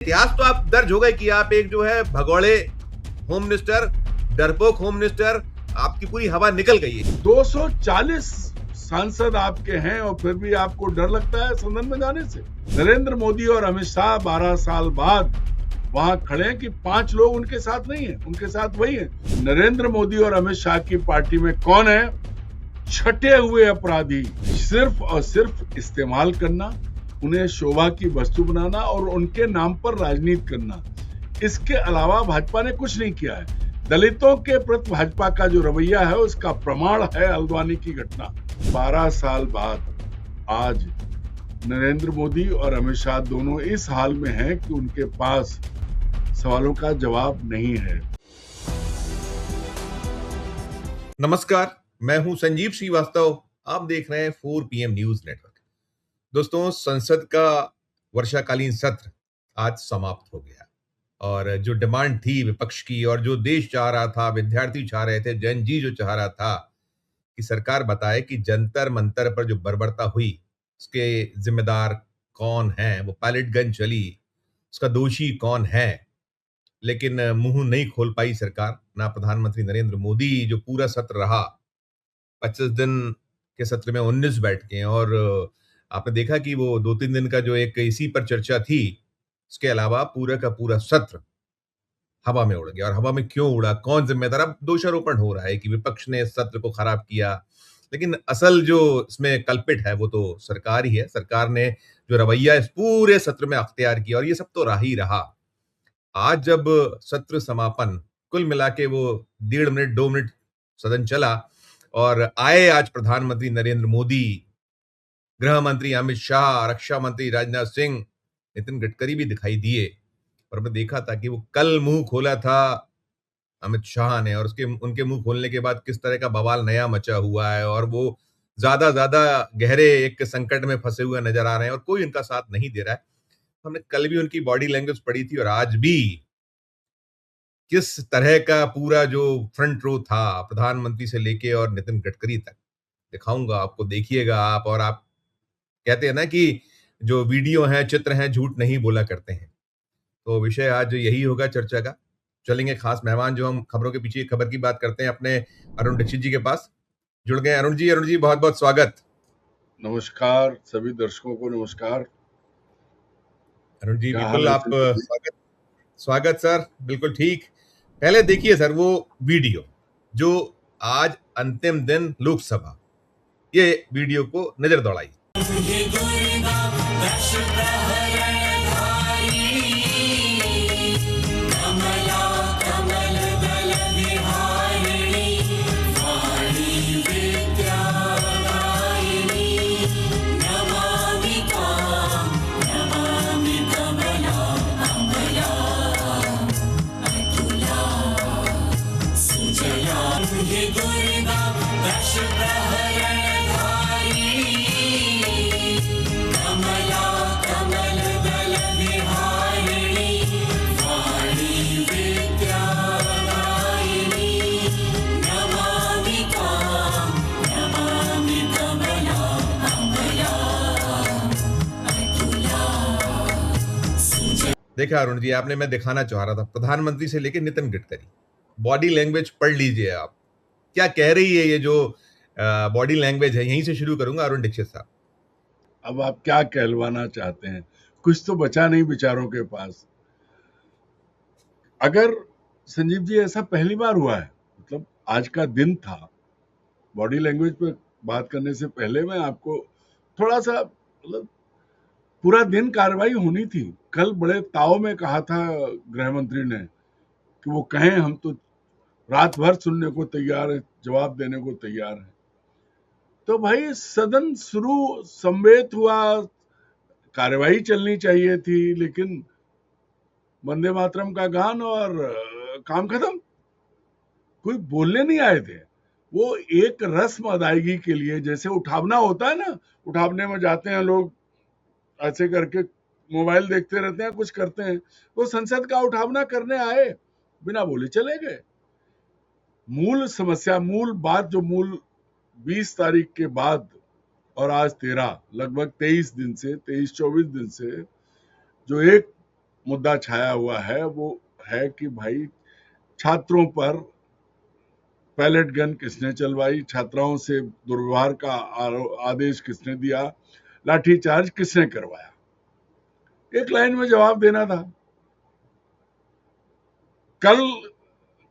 इतिहास तो आप दर्ज हो गए कि आप एक जो है भगोड़े होम मिनिस्टर, डरपोक होम मिनिस्टर, आपकी पूरी हवा निकल गई है। 240 सांसद आपके हैं और फिर भी आपको डर लगता है सदन में जाने से। नरेंद्र मोदी और अमित शाह 12 साल बाद वहां खड़े हैं कि 5 लोग उनके साथ नहीं है, उनके साथ वही है। नरेंद्र मोदी और अमित शाह की पार्टी में कौन है? छटे हुए अपराधी। सिर्फ और सिर्फ इस्तेमाल करना, उन्हें शोभा की वस्तु बनाना और उनके नाम पर राजनीति करना, इसके अलावा भाजपा ने कुछ नहीं किया है। दलितों के प्रति भाजपा का जो रवैया है उसका प्रमाण है हल्द्वानी की घटना। 12 साल बाद आज नरेंद्र मोदी और अमित शाह दोनों इस हाल में हैं कि उनके पास सवालों का जवाब नहीं है। नमस्कार, मैं हूं संजीव श्रीवास्तव। आप देख रहे हैं 4 PM न्यूज नेटवर्क। दोस्तों, संसद का वर्षाकालीन सत्र आज समाप्त हो गया और जो डिमांड थी विपक्ष की और जो देश चाह रहा था, विद्यार्थी चाह रहे थे, जन जी जो चाह रहा था कि सरकार बताए कि जंतर मंतर पर जो बर्बरता हुई उसके जिम्मेदार कौन है, वो पायलट गन चली, उसका दोषी कौन है। लेकिन मुंह नहीं खोल पाई सरकार, ना प्रधानमंत्री नरेंद्र मोदी। जो पूरा सत्र रहा 25 दिन के सत्र में 19 बैठकें, और आपने देखा कि वो 2-3 दिन का जो एक इसी पर चर्चा थी, उसके अलावा पूरा का पूरा सत्र हवा में उड़ गया। और हवा में क्यों उड़ा, कौन जिम्मेदार? अब दोषारोपण हो रहा है कि विपक्ष ने इस सत्र को खराब किया, लेकिन असल जो इसमें कल्पिट है वो तो सरकार ही है। सरकार ने जो रवैया इस पूरे सत्र में अख्तियार किया, और ये सब तो रहा ही रहा। आज जब सत्र समापन, कुल मिला के वो 1.5 मिनट 2 मिनट सदन चला, और आए आज प्रधानमंत्री नरेंद्र मोदी, गृह मंत्री अमित शाह, रक्षा मंत्री राजनाथ सिंह, नितिन गडकरी भी दिखाई दिए। और मैं देखा था कि वो कल मुंह खोला था अमित शाह ने, और उसके उनके मुंह खोलने के बाद किस तरह का बवाल नया मचा हुआ है, और वो ज्यादा ज्यादा गहरे एक संकट में फंसे हुए नजर आ रहे हैं और कोई उनका साथ नहीं दे रहा है। हमने कल भी उनकी बॉडी लैंग्वेज पढ़ी थी, और आज भी किस तरह का पूरा जो फ्रंट रो था, प्रधानमंत्री से लेके और नितिन गडकरी तक, दिखाऊंगा आपको, देखिएगा आप। और आप कहते हैं ना कि जो वीडियो हैं, चित्र हैं, झूठ नहीं बोला करते हैं। तो विषय आज यही होगा चर्चा का। चलेंगे खास मेहमान, जो हम खबरों के पीछे खबर की बात करते हैं, अपने अरुण दीक्षित जी के पास जुड़ गए। अरुण जी बहुत बहुत स्वागत। नमस्कार सभी दर्शकों को, नमस्कार। अरुण जी क्या बिल्कुल हाल है आप संजीव जी? स्वागत। स्वागत सर, बिल्कुल ठीक। पहले देखिए सर वो वीडियो जो आज अंतिम दिन लोकसभा, ये वीडियो को नजर दौड़ाई। देखा अरुण जी आपने, मैं दिखाना चाह रहा था प्रधानमंत्री से लेकर नितिन गडकरी, बॉडी लैंग्वेज पढ़ लीजिए आप, क्या कह रही है ये जो बॉडी लैंग्वेज है। यहीं से शुरू करूंगा अरुण दीक्षित साहब। अब आप क्या कहलवाना चाहते हैं? कुछ तो बचा नहीं बेचारों के पास। अगर संजीव जी ऐसा पहली बार हुआ है, मतलब आज का दिन था, बॉडी लैंग्वेज पे बात करने से पहले मैं आपको थोड़ा सा, मतलब पूरा दिन कार्रवाई होनी थी। कल बड़े ताव में कहा था गृह मंत्री ने कि वो कहें, हम तो रात भर सुनने को तैयार है, जवाब देने को तैयार है। तो भाई सदन शुरू संवेद हुआ, कार्यवाही चलनी चाहिए थी, लेकिन वंदे मातरम का गान और काम खत्म। कोई बोलने नहीं आए थे। वो एक रस्म अदायगी के लिए, जैसे उठावना होता है ना, उठावने में जाते हैं लोग, ऐसे करके मोबाइल देखते रहते हैं, कुछ करते हैं। वो संसद का उठावना करने आए, बिना बोले चले गए। मूल समस्या, मूल बात, जो मूल 20 तारीख के बाद और आज 13, लगभग 23 दिन से, 23-24 दिन से जो एक मुद्दा छाया हुआ है वो है कि भाई छात्रों पर पैलेट गन किसने चलवाई, छात्राओं से दुर्व्यवहार का आदेश किसने दिया, लाठीचार्ज किसने करवाया। एक लाइन में जवाब देना था। कल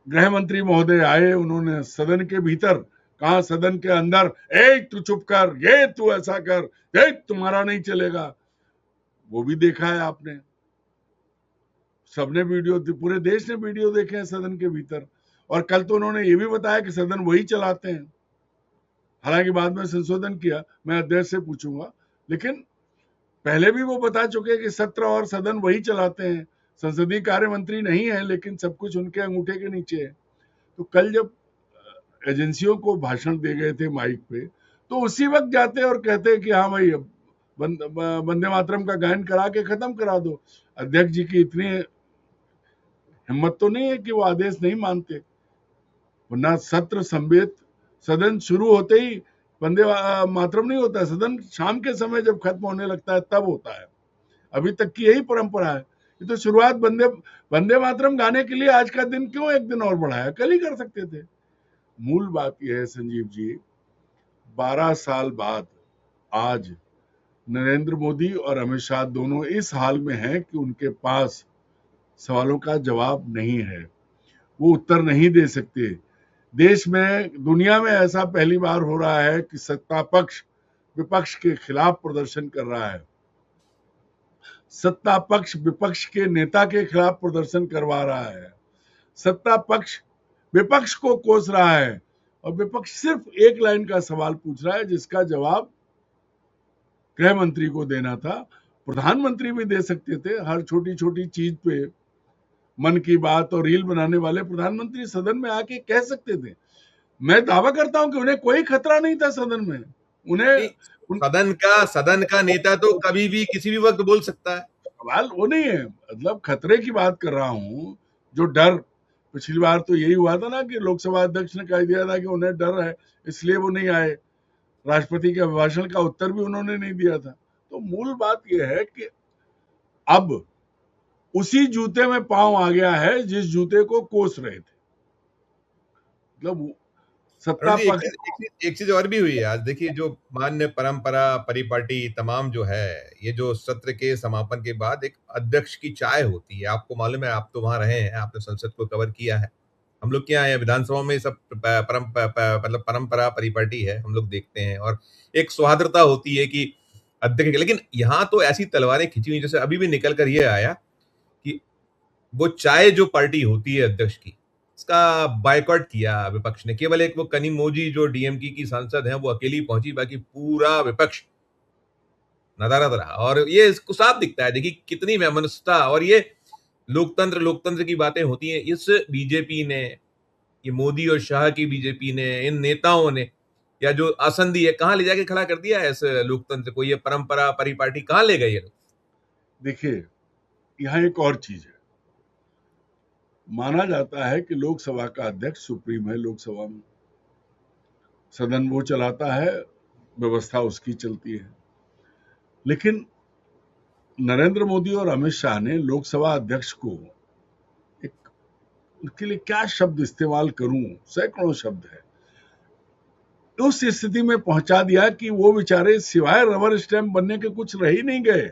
गृह मंत्री महोदय आए, उन्होंने सदन के भीतर कहा, सदन के अंदर, ए तू चुप कर, ये तू ऐसा कर, ये तुम्हारा नहीं चलेगा। वो भी देखा है आपने, सबने वीडियो, पूरे देश ने वीडियो देखे हैं सदन के भीतर। और कल तो उन्होंने ये भी बताया कि सदन वही चलाते हैं। हालांकि बाद में संशोधन किया, मैं अध्यक्ष से पूछूंगा, लेकिन पहले भी वो बता चुके कि सत्र और सदन वही चलाते हैं। संसदीय कार्य मंत्री नहीं है, लेकिन सब कुछ उनके अंगूठे के नीचे है। तो कल जब एजेंसियों को भाषण दे गए थे माइक पे, तो उसी वक्त जाते और कहते कि हाँ भाई वंदे मातरम का गायन करा के खत्म करा दो। अध्यक्ष जी की इतनी हिम्मत तो नहीं है कि वो आदेश नहीं मानते, वरना सत्र संवेद सदन शुरू होते ही वंदे मातरम नहीं होता है। सदन शाम के समय जब खत्म होने लगता है तब होता है। अभी तक की यही परंपरा है। ये तो शुरुआत वंदे वंदे मातरम गाने के लिए आज का दिन क्यों एक दिन और बढ़ाया, कल ही कर सकते थे। मूल बात यह है संजीव जी, 12 साल बाद आज नरेंद्र मोदी और अमित शाह दोनों इस हाल में हैं कि उनके पास सवालों का जवाब नहीं है, वो उत्तर नहीं दे सकते। देश में, दुनिया में ऐसा पहली बार हो रहा है कि सत्ता पक्ष विपक्ष के खिलाफ प्रदर्शन कर रहा है, सत्ता पक्ष विपक्ष के नेता के खिलाफ प्रदर्शन करवा रहा है, सत्ता पक्ष विपक्ष को कोस रहा है, और विपक्ष सिर्फ एक लाइन का सवाल पूछ रहा है जिसका जवाब गृह मंत्री को देना था। प्रधानमंत्री भी दे सकते थे, हर छोटी छोटी चीज पे मन की बात और रील बनाने वाले प्रधानमंत्री सदन में आके कह सकते थे। मैं दावा करता हूं कि उन्हें कोई खतरा नहीं था सदन में। उन्हें सदन का नेता तो कभी भी किसी भी वक्त बोल सकता है। सवाल वो नहीं है, मतलब खतरे की बात कर रहा हूं। जो डर, पिछली बार तो यही हुआ था ना कि लोकसभा अध्यक्ष ने कह दिया था कि उन्हें डर है इसलिए वो नहीं आए, राष्ट्रपति के अभिभाषण का उत्तर भी उन्होंने नहीं दिया था। तो मूल बात यह है कि अब उसी जूते में पांव आ गया है जिस जूते को कोस रहे थे। मतलब अरुण सत्ता जी, पक्ष एक चीज और भी हुई है आज। देखिए, जो मान्य परंपरा परिपाटी तमाम जो है, ये जो सत्र के समापन के बाद एक अध्यक्ष की चाय होती है, आपको मालूम है, आप तो वहां रहे हैं, आपने संसद को कवर किया है। हम लोग क्या है, विधानसभा में सब मतलब परंपरा परिपाटी है, हम लोग देखते हैं, और एक सौहार्दता होती है कि अध्यक्ष। लेकिन यहाँ तो ऐसी तलवारें खिंची हुई, जैसे अभी भी निकल कर ये आया कि वो चाय जो पार्टी होती है अध्यक्ष की, इसका बायकॉट किया विपक्ष ने। केवल एक वो कनिमोझी जो डीएमके की सांसद हैं, वो अकेली पहुंची, बाकी पूरा विपक्ष नदारद रहा। और ये इसको साफ दिखता है, देखिए कितनी वैमनस्यता। और ये लोकतंत्र की बातें होती हैं। इस बीजेपी ने, ये मोदी और शाह की बीजेपी ने, इन नेताओं ने, या जो आसंदी है, कहां ले जाके खड़ा कर दिया है इस लोकतंत्र को। ये परंपरा परिपाटी कहां ले गए ये लोग। देखिए, यहाँ एक और चीज है। माना जाता है कि लोकसभा का अध्यक्ष सुप्रीम है, लोकसभा में सदन वो चलाता है, व्यवस्था उसकी चलती है। लेकिन नरेंद्र मोदी और अमित शाह ने लोकसभा अध्यक्ष को, एक, उनके लिए क्या शब्द इस्तेमाल करूं, सैकड़ों शब्द है, उस स्थिति में पहुंचा दिया कि वो बेचारे सिवाय रबर स्टैंप बनने के कुछ रह ही नहीं गए।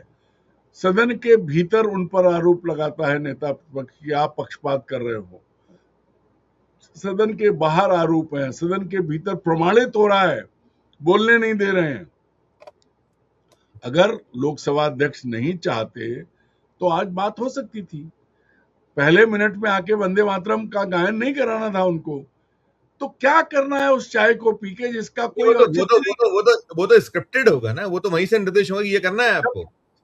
सदन के भीतर उन पर आरोप लगाता है नेता प्रतिपक्ष कि आप पक्षपात कर रहे हो, सदन के बाहर आरोप है, सदन के भीतर प्रमाणित हो रहा है, बोलने नहीं दे रहे हैं। अगर लोकसभा अध्यक्ष नहीं चाहते तो आज बात हो सकती थी। पहले मिनट में आके वंदे मातरम का गायन नहीं कराना था उनको। तो क्या करना है उस चाय को पी के जिसका कोई औचित्य नहीं। वो तो स्क्रिप्टेड होगा ना, वो तो वहीं से निर्देश होगा कि ये करना है आपको।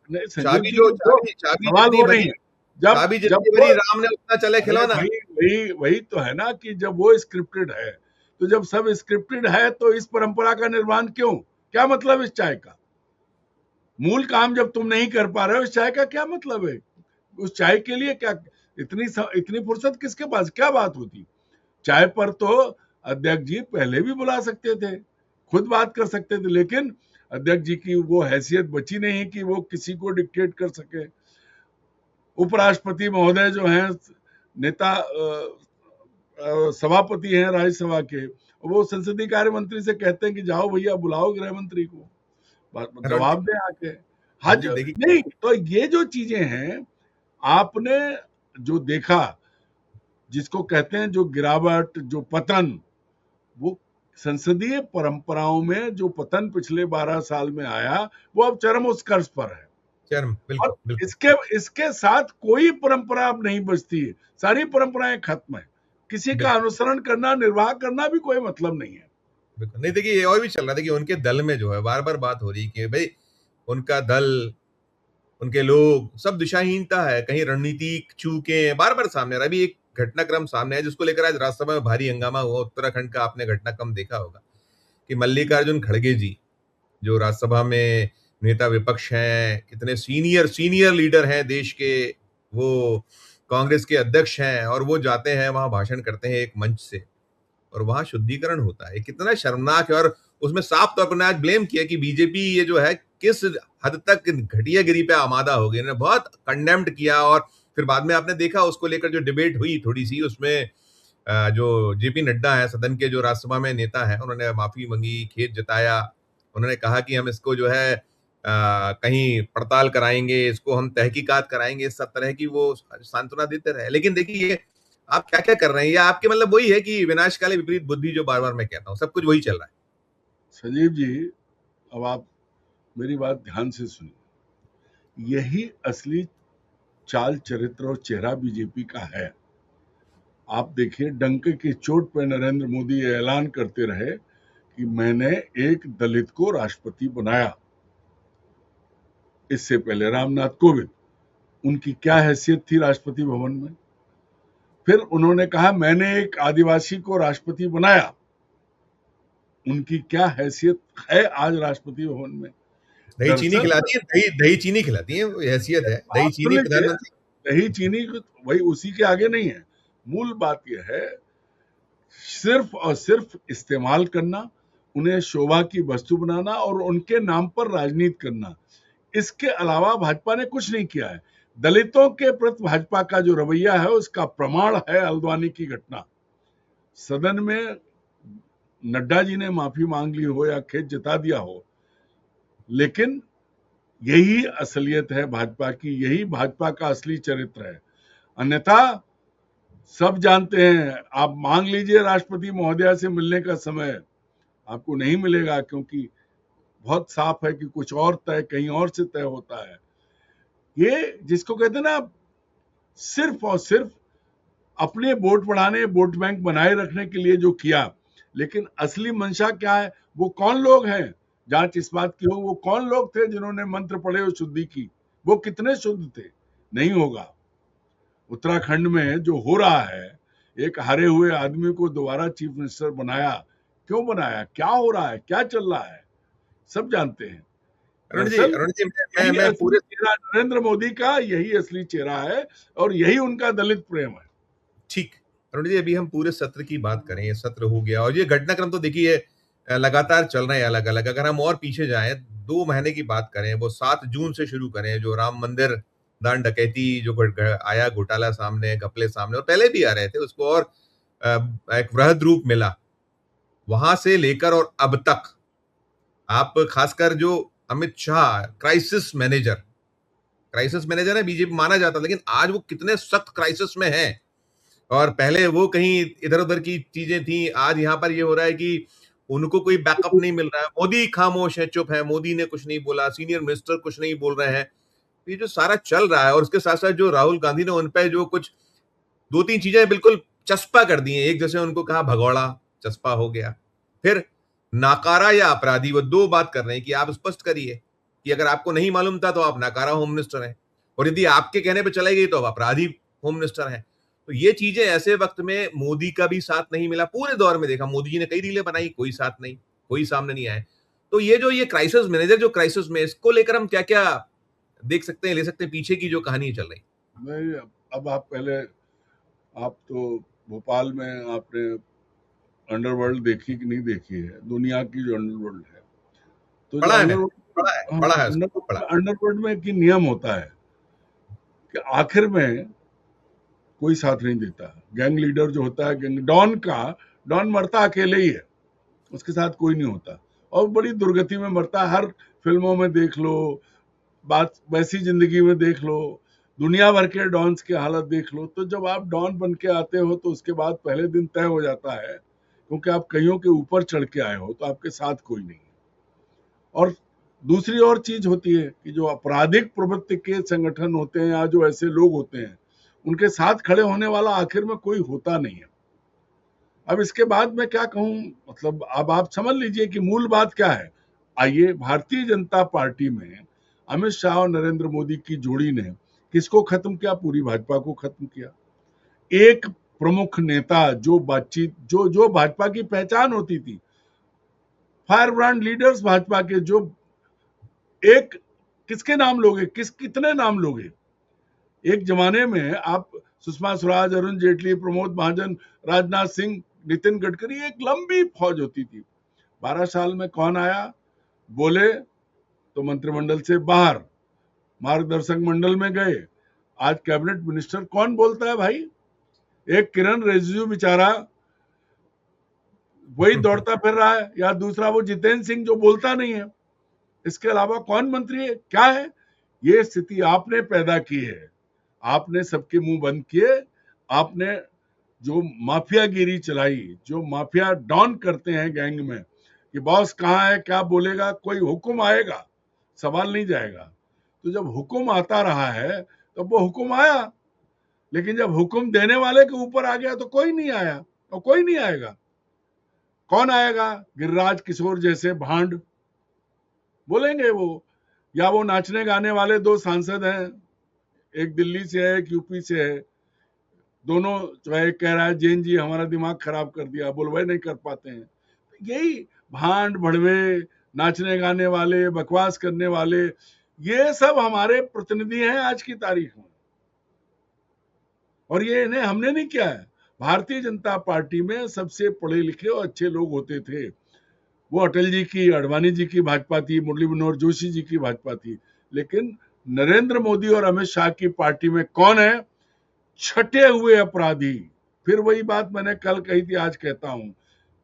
नहीं संजीव चाबी जी, जो वो चाबी सवाल जितनी वो नहीं भरी, है। जब चाबी जब जितनी वो, भरी, राम ने उतना चले अरे खिलौना। भाई वही वही तो है ना कि जब वो स्क्रिप्टेड है, तो जब सब स्क्रिप्टेड है तो इस परंपरा का निर्माण क्यों? क्या मतलब इस चाय का? मूल काम जब तुम नहीं कर पा रहे हो, इस चाय का क्या मतलब है? उस चाय के लिए क्या इतनी फुर्सत किसके पास? क्या बात होती? चाय पर तो अध्यक्ष जी पहले भी बुला सकते थे, खुद बात कर सकते थे, लेकिन अध्यक्ष जी की वो हैसियत बची नहीं कि वो किसी को डिक्टेट कर सके। उपराष्ट्रपति महोदय जो हैं, नेता सभापति हैं राज्यसभा के, वो संसदीय कार्य मंत्री से कहते हैं कि जाओ भैया बुलाओ गृह मंत्री को, अरुण जी, जवाब दें आके। हाँ अरुण जी देखिए, नहीं तो ये जो चीजें हैं, आपने जो देखा, जिसको कहते हैं जो गिरावट, जो पतन, वो संसदीय परंपराओं में जो पतन पिछले 12 साल में आया, वो अब चरम उत्कर्ष पर है। चरम, बिल्कुल और बिल्कुल इसके साथ कोई परंपरा अब नहीं बचती है, सारी परंपराएं खत्म है। किसी का बिल्कुल अनुसरण करना, निर्वाह करना भी कोई मतलब नहीं है। बिल्कुल नहीं। देखिए, ये और भी चल रहा था कि उनके दल में जो है बार बार बात हो रही कि भाई उनका दल, उनके लोग सब दिशाहीनता है, कहीं रणनीतिक चूकें बार बार सामने आ रहा है। अभी एक घटनाक्रम सामने है जिसको लेकर आज राज्यसभा में भारी हंगामा हुआ। उत्तराखंड का आपने घटनाक्रम देखा होगा कि मल्लिकार्जुन खड़गे जी, जो राज्यसभा में नेता विपक्ष हैं, कितने सीनियर सीनियर लीडर हैं देश के, वो कांग्रेस के अध्यक्ष हैं, और वो जाते हैं वहां भाषण करते हैं एक मंच से, और वहां शुद्धिकरण होता है। कितना शर्मनाक है। और उसमें साफ तौर पर आज ब्लेम किया कि बीजेपी ये जो है किस हद तक घटियागिरी पे आमादा हो गई। इन्होंने बहुत कंडेम्ड किया। और फिर बाद में आपने देखा उसको लेकर जो डिबेट हुई थोड़ी सी, उसमें जो जेपी नड्डा है, सदन के जो राज्यसभा में नेता है, उन्होंने माफी मांगी, खेद जताया। उन्होंने कहा कि हम इसको जो है कहीं पड़ताल कराएंगे, इसको हम तहकीकात कराएंगे, सब तरह की वो सांत्वना देते रहे। लेकिन देखिए, ये आप क्या क्या कर रहे हैं, ये आपके मतलब वही है कि विनाशकाले विपरीत बुद्धि, जो बार बार मैं कहता हूँ, सब कुछ वही चल रहा है। संजीव जी, अब आप मेरी बात ध्यान से सुनिए। यही असली चाल, चरित्र और चेहरा बीजेपी का है। आप देखिए, डंके की चोट पर नरेंद्र मोदी ये ऐलान करते रहे कि मैंने एक दलित को राष्ट्रपति बनाया। इससे पहले रामनाथ कोविंद, उनकी क्या हैसियत थी राष्ट्रपति भवन में? फिर उन्होंने कहा मैंने एक आदिवासी को राष्ट्रपति बनाया। उनकी क्या हैसियत है आज राष्ट्रपति भवन में? दही चीनी दरअसल खिलाती है, दही दही चीनी खिलाती है, वो हैसियत है, दही आप सुन चीनी लीजिए, प्रधानमंत्री। दही चीनी वही उसी के आगे नहीं है। मूल बात यह है, सिर्फ और सिर्फ इस्तेमाल करना, उन्हें शोभा की वस्तु बनाना और उनके नाम पर राजनीति करना। इसके अलावा भाजपा ने कुछ नहीं किया है। दलितों के प्रति भाजपा का जो रवैया है, उसका प्रमाण है हल्द्वानी की घटना। सदन में नड्डा जी ने माफी मांग ली हो या खेद जता दिया हो, लेकिन यही असलियत है भाजपा की, यही भाजपा का असली चरित्र है। अन्यथा सब जानते हैं, आप मांग लीजिए राष्ट्रपति महोदया से मिलने का समय, आपको नहीं मिलेगा, क्योंकि बहुत साफ है कि कुछ और तय कहीं और से तय होता है। ये जिसको कहते हैं ना, सिर्फ और सिर्फ अपने वोट बढ़ाने, वोट बैंक बनाए रखने के लिए जो किया, लेकिन असली मंशा क्या है? वो कौन लोग हैं? जांच इस बात की हो, वो कौन लोग थे जिन्होंने मंत्र पढ़े और शुद्धि की? वो कितने शुद्ध थे? नहीं होगा। उत्तराखंड में जो हो रहा है, एक हारे हुए आदमी को दोबारा चीफ मिनिस्टर बनाया। क्यों बनाया? क्या हो रहा है? क्या चल रहा है? सब जानते हैं। दरअसल अरुण जी, यही मैं असली पूरे, चेहरा नरेंद्र मोदी का, यही असली चेहरा है और यही उनका दलित प्रेम है। ठीक, अरुण जी, अभी हम पूरे सत्र की बात करें, ये सत्र हो गया और ये घटनाक्रम तो देखिए लगातार चल रहे हैं अलग अलग। अगर हम और पीछे जाएं, 2 महीने की बात करें, वो 7 जून से शुरू करें, जो राम मंदिर दान डकैती जो आया घोटाला सामने, घपले सामने, और पहले भी आ रहे थे उसको, और एक वृहद रूप मिला वहां से लेकर और अब तक। आप खासकर जो अमित शाह, क्राइसिस मैनेजर है बीजेपी माना जाता, लेकिन आज वो कितने सख्त क्राइसिस में है। और पहले वो कहीं इधर उधर की चीजें थी, आज यहाँ पर ये हो रहा है कि उनको कोई बैकअप नहीं मिल रहा है। मोदी खामोश है, चुप है, मोदी ने कुछ नहीं बोला, सीनियर मिनिस्टर कुछ नहीं बोल रहे हैं। ये जो सारा चल रहा है, और उसके साथ साथ जो राहुल गांधी ने उन पे जो कुछ 2-3 चीजें बिल्कुल चस्पा कर दी हैं। एक, जैसे उनको कहा भगौड़ा, चस्पा हो गया। फिर नाकारा या अपराधी, वो 2 बात कर रहे हैं कि आप स्पष्ट करिए कि अगर आपको नहीं मालूम था तो आप नाकारा होम मिनिस्टर हैं, और यदि आपके कहने पे चलाई गई तो आप अपराधी होम मिनिस्टर हैं। तो ये चीजें ऐसे वक्त में मोदी का भी साथ नहीं मिला। पूरे दौर में देखा, मोदी जी ने कई रीलें बनाई, कोई साथ नहीं, कोई सामने नहीं आए। तो ये जो ये क्राइसिस मैनेजर जो क्राइसिस में, इसको लेकर हम क्या क्या देख सकते हैं, ले सकते हैं पीछे की जो कहानी चल रही। नहीं, अब आप पहले, आप तो भोपाल में आपने अंडरवर्ल्ड देखी कि नहीं देखी है? दुनिया की जो अंडरवर्ल्ड है, तो जो पढ़ा है मैंने, अंडरवर्ल्ड, पढ़ा है उसको, खूब पढ़ा है। अंडरवर्ल्ड में की नियम होता है कि आखिर में कोई साथ नहीं देता। गैंग लीडर जो होता है, गैंग डॉन मरता अकेले ही है, उसके साथ कोई नहीं होता, और बड़ी दुर्गति में मरता है। हर फिल्मों में देख लो, बात वैसी जिंदगी में देख लो, दुनिया भर के डॉन्स की हालत देख लो। तो जब आप डॉन बन के आते हो तो उसके बाद पहले दिन तय हो जाता है, क्योंकि आप कईयों के ऊपर चढ़ के आए हो, तो आपके साथ कोई नहीं है। और दूसरी और चीज होती है कि जो आपराधिक प्रवृत्ति के संगठन होते हैं या जो ऐसे लोग होते हैं, उनके साथ खड़े होने वाला आखिर में कोई होता नहीं है। अब इसके बाद मैं क्या कहूं, मतलब अब आप समझ लीजिए कि मूल बात क्या है। आइए, भारतीय जनता पार्टी में अमित शाह और नरेंद्र मोदी की जोड़ी ने किसको खत्म किया? पूरी भाजपा को खत्म किया। एक प्रमुख नेता जो बातचीत जो जो भाजपा की पहचान होती थी, फायर ब्रांड लीडर्स भाजपा के, जो एक किसके नाम लोगे, कितने नाम लोगे? एक जमाने में आप सुषमा स्वराज, अरुण जेटली, प्रमोद महाजन, राजनाथ सिंह, नितिन गडकरी, एक लंबी फौज होती थी। 12 साल में कौन आया? बोले तो मंत्रिमंडल से बाहर, मार्गदर्शक मंडल में गए। आज कैबिनेट मिनिस्टर कौन बोलता है भाई? एक किरण रिजिजू बेचारा वही दौड़ता फिर रहा है, या दूसरा वो जितेंद्र सिंह जो बोलता नहीं है। इसके अलावा कौन मंत्री है? क्या है? ये स्थिति आपने पैदा की है। आपने सबके मुंह बंद किए। आपने जो माफियागिरी चलाई, जो माफिया डॉन करते हैं गैंग में, कि बॉस कहाँ है, क्या बोलेगा, कोई हुक्म आएगा, सवाल नहीं जाएगा। तो जब हुक्म आता रहा है तो वो हुक्म आया, लेकिन जब हुक्म देने वाले के ऊपर आ गया तो कोई नहीं आया, और कोई नहीं आएगा। कौन आएगा? गिरिराज किशोर जैसे भांड बोलेंगे वो, या वो नाचने गाने वाले दो सांसद हैं, एक दिल्ली से है, एक यूपी से है। दोनों जो है, कह रहा है जैन जी हमारा दिमाग खराब कर दिया, बोलवाई नहीं कर पाते हैं। यही भांड भड़वे, नाचने गाने वाले, बकवास करने वाले, ये सब हमारे प्रतिनिधि हैं आज की तारीख में। और ये इन्हें हमने नहीं किया है। भारतीय जनता पार्टी में सबसे पढ़े लिखे और अच्छे लोग होते थे। वो अटल जी की, अडवाणी जी की भाजपा थी, मुरली मनोहर जोशी जी की भाजपा थी। लेकिन नरेंद्र मोदी और अमित शाह की पार्टी में कौन है? छटे हुए अपराधी। फिर वही बात मैंने कल कही थी, आज कहता हूं।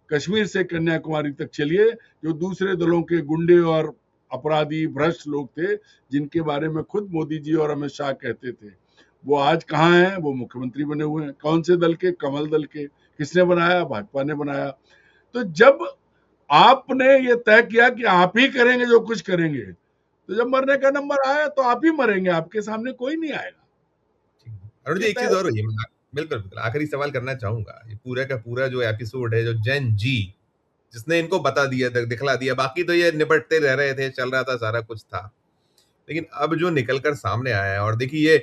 कश्मीर से कन्याकुमारी तक चलिए, जो दूसरे दलों के गुंडे और अपराधी भ्रष्ट लोग थे, जिनके बारे में खुद मोदी जी और अमित शाह कहते थे, वो आज कहाँ हैं? वो मुख्यमंत्री बने हुए हैं। कौन से दल के? कमल दल के। किसने बनाया? भाजपा ने बनाया। तो जब आपने ये तय किया कि आप ही करेंगे जो कुछ करेंगे, तो जब मरने का नंबर आया तो आप ही मरेंगे, आपके सामने कोई नहीं आएगा। अरुण जी, ये एक तय चीज और हो हुई है, मैं बिल्कुल बिल्कुल आखिरी सवाल करना चाहूंगा। ये पूरा का पूरा जो एपिसोड है, जो जैन जी जिसने इनको बता दिया, दिखला दिया, बाकी तो ये निपटते रह रहे थे, चल रहा था, सारा कुछ था। लेकिन अब जो निकलकर सामने आया है, और देखिए ये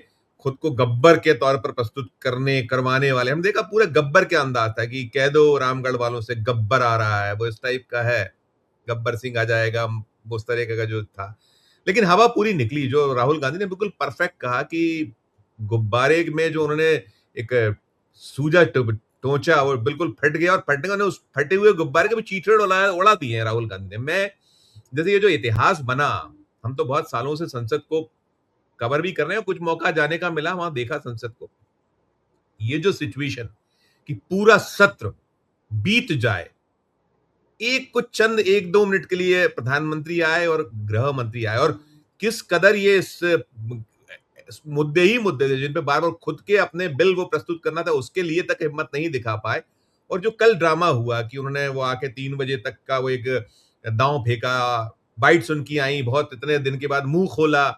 खुद को गब्बर के तौर पर प्रस्तुत करवाने वाले, हम देखा पूरा गब्बर के अंदाज था कि कह दो रामगढ़ वालों से गब्बर आ रहा है, वो इस टाइप का है, गब्बर सिंह आ जाएगा, वो उस तरह का जो था। लेकिन हवा पूरी निकली। जो राहुल गांधी ने बिल्कुल परफेक्ट कहा कि गुब्बारे में जो उन्होंने एक सूजा टोचा, और बिल्कुल फट गया, और फटने का उस फटे हुए गुब्बारे के भी चीथड़े उड़ा दिए हैं राहुल गांधी ने। मैं जैसे ये जो इतिहास बना, हम तो बहुत सालों से संसद को कवर भी कर रहे हैं, कुछ मौका जाने का मिला, वहां देखा संसद को। ये जो सिचुएशन कि पूरा सत्र बीत जाए, एक कुछ चंद 1-2 मिनट के लिए प्रधानमंत्री आए और गृह मंत्री आए, और किस कदर ये इस मुद्दे ही मुद्दे थे जिन पे बार बार खुद के अपने बिल वो प्रस्तुत करना था, उसके लिए तक हिम्मत नहीं दिखा पाए। और जो कल ड्रामा हुआ कि उन्होंने वो आके 3 बजे तक का वो एक दांव फेंका, बाइट्स उनकी आई, बहुत इतने दिन के बाद मुंह खोला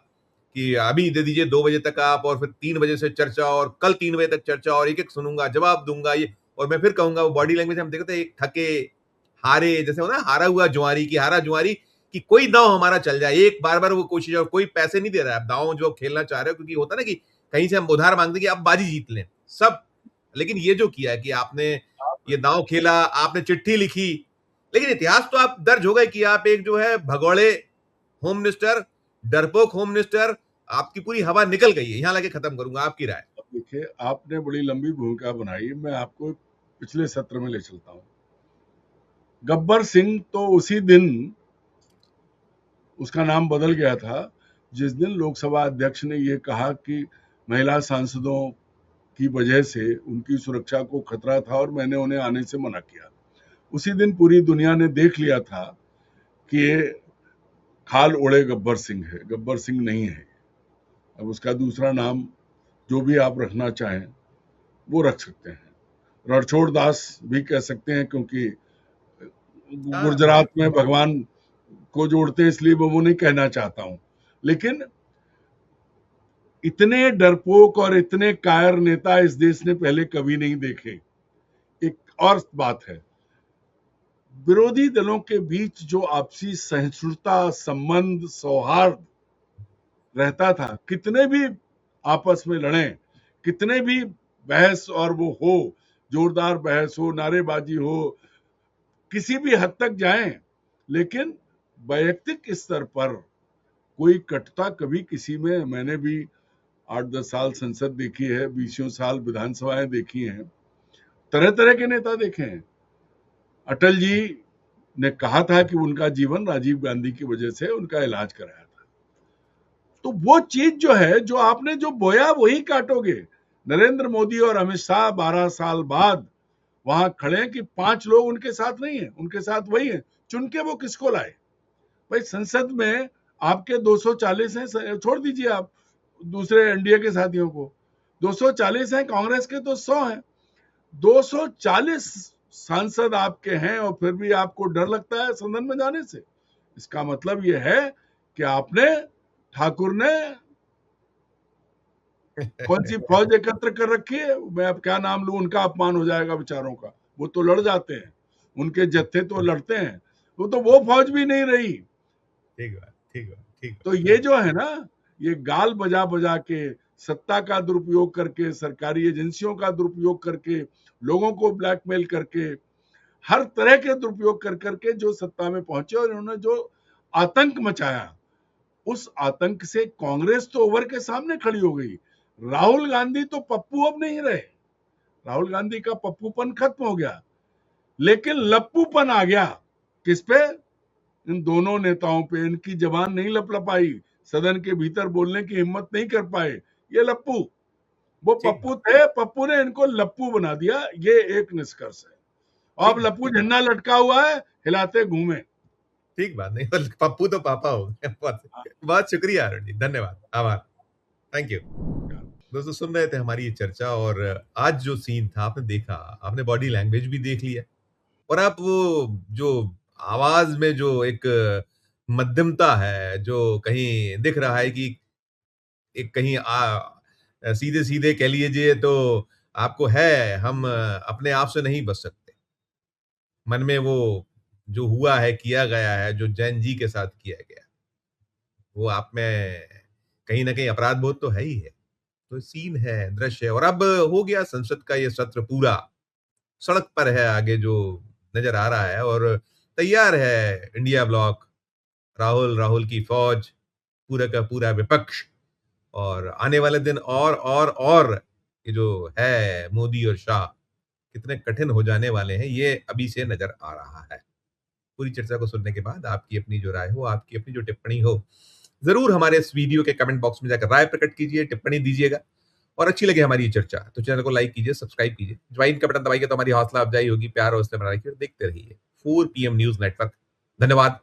कि अभी दे दीजिए 2 बजे तक आप, और फिर 3 बजे से चर्चा, और कल 3 बजे तक चर्चा, और एक एक सुनूंगा, जवाब दूंगा ये। और मैं फिर कहूंगा, वो बॉडी लैंग्वेज हम देखते हैं, एक थके हारे जैसे हो ना, हारा हुआ जुआरी की, हारा जुआरी कि कोई दांव हमारा चल जाए, एक बार बार वो कोशिश, और कोई पैसे नहीं दे रहा है, आप दांव जो खेलना चाह रहे हो, क्योंकि होता ना कि कहीं से हम उधार मांगते हैं कि आप बाजी जीत लें सब। लेकिन ये जो किया है कि आपने ये दांव खेला, आपने चिट्ठी लिखी, लेकिन इतिहास तो आप दर्ज हो गए कि आप एक जो है भगोड़े होम मिनिस्टर, डरपोक होम मिनिस्टर, आपकी पूरी हवा निकल गई है। यहां लाके खत्म करूंगा, आपकी राय। अब देखिए, आपने बड़ी लंबी भूमिका बनाई, मैं आपको पिछले सत्र में ले चलता हूँ। गब्बर सिंह तो उसी दिन उसका नाम बदल गया था जिस दिन लोकसभा अध्यक्ष ने ये कहा कि महिला सांसदों की वजह से उनकी सुरक्षा को खतरा था और मैंने उन्हें आने से मना किया। उसी दिन पूरी दुनिया ने देख लिया था कि ये खाल ओढ़े गब्बर सिंह है, गब्बर सिंह नहीं है। अब उसका दूसरा नाम जो भी आप रखना चाहें वो रख सकते हैं। रणछोड़ दास भी कह सकते हैं, क्योंकि हाँ, गुजरात में भगवान को जोड़ते हैं, इसलिए मैं वो नहीं कहना चाहता हूं। लेकिन इतने डरपोक और इतने कायर नेता इस देश ने पहले कभी नहीं देखे। एक और बात है, विरोधी दलों के बीच जो आपसी सहिष्णुता, संबंध, सौहार्द रहता था, कितने भी आपस में लड़े, कितने भी बहस और वो हो, जोरदार बहस हो, नारेबाजी हो, किसी भी हद तक जाएं, लेकिन वैयक्तिक स्तर पर कोई कटुता कभी किसी में, मैंने भी 8-10 साल संसद देखी है, 20 साल विधानसभाएं देखी हैं, तरह तरह के नेता देखे हैं। अटल जी ने कहा था कि उनका जीवन राजीव गांधी की वजह से उनका इलाज कराया था। तो वो चीज जो है, जो आपने जो बोया वही काटोगे। नरेंद्र मोदी और अमित शाह 12 साल बाद वहां खड़े हैं कि 5 लोग उनके साथ नहीं है, उनके साथ वही है। चुन के वो किसको लाए? भाई संसद में आपके 240 हैं, छोड़ दीजिए आप दूसरे एनडीए के साथियों को, 240 हैं, कांग्रेस के तो 100 हैं। 240 सांसद आपके हैं और फिर भी आपको डर लगता है सदन में जाने से। इसका मतलब यह है कि आपने, ठाकुर ने कौन सी फौज एकत्र कर रखी है। मैं अब क्या नाम लूं, उनका अपमान हो जाएगा बेचारों का। वो तो लड़ जाते हैं, उनके जत्थे तो लड़ते हैं, वो फौज भी नहीं रही। ठीक बात, ठीक बात, ठीक तो बात। ये जो है ना, ये गाल बजा बजा के, सत्ता का दुरुपयोग करके, सरकारी एजेंसियों का दुरुपयोग करके, लोगों को ब्लैकमेल करके, हर तरह के दुरुपयोग कर करके जो सत्ता में पहुंचे और इन्होंने जो आतंक मचाया, उस आतंक से कांग्रेस तो उभर के सामने खड़ी हो गई। राहुल गांधी तो पप्पू अब नहीं रहे, राहुल गांधी का पप्पूपन खत्म हो गया, लेकिन लप्पूपन आ गया। किस पे? इन दोनों नेताओं पे। इनकी जबान नहीं लपलपाई, सदन के भीतर बोलने की हिम्मत नहीं कर पाए। ये लप्पू, वो ठीक पप्पू बात, थे, पप्पू ने इनको लप्पू बना दिया। ये एक निष्कर्ष है। अब ठीक बात, लप्पू ठीक बात, झंडा लटका हुआ है, हिलाते घूमे। ठीक बात। नहीं, पप्पू तो पापा हो गए। बहुत बहुत शुक्रिया अरुण जी, धन्यवाद, आभार, थैंक यू। दोस्तों सुन रहे थे हमारी ये चर्चा, और आज जो सीन था आपने देखा, आपने बॉडी लैंग्वेज भी देख लिया, और आप वो जो आवाज में जो एक मध्यमता है, जो कहीं दिख रहा है कि एक कहीं सीधे सीधे कह लीजिए तो आपको है, हम अपने आप से नहीं बच सकते। मन में वो जो हुआ है, किया गया है, जो जैन जी के साथ किया गया, वो आप में कहीं ना कहीं अपराध बोध तो है ही है। तो सीन है, दृश्य है, और अब हो गया संसद का ये सत्र पूरा, सड़क पर है आगे जो नजर आ रहा है, और तैयार है इंडिया ब्लॉक, राहुल राहुल की फौज, पूरा का पूरा विपक्ष, और आने वाले दिन और ये जो है मोदी और शाह कितने कठिन हो जाने वाले हैं, ये अभी से नजर आ रहा है। पूरी चर्चा को सुनने के बाद आपकी अपनी जो राय हो, आपकी अपनी जो टिप्पणी हो, जरूर हमारे इस वीडियो के कमेंट बॉक्स में जाकर राय प्रकट कीजिए, टिप्पणी दीजिएगा। और अच्छी लगे हमारी ये चर्चा तो चैनल को लाइक कीजिए, सब्सक्राइब कीजिए, ज्वाइन का बटन दबाइए तो हमारी हौसला अफजाई होगी। प्यार और हौसला बना रखिए और देखते रहिए 4 PM न्यूज नेटवर्क। धन्यवाद,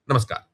नमस्कार।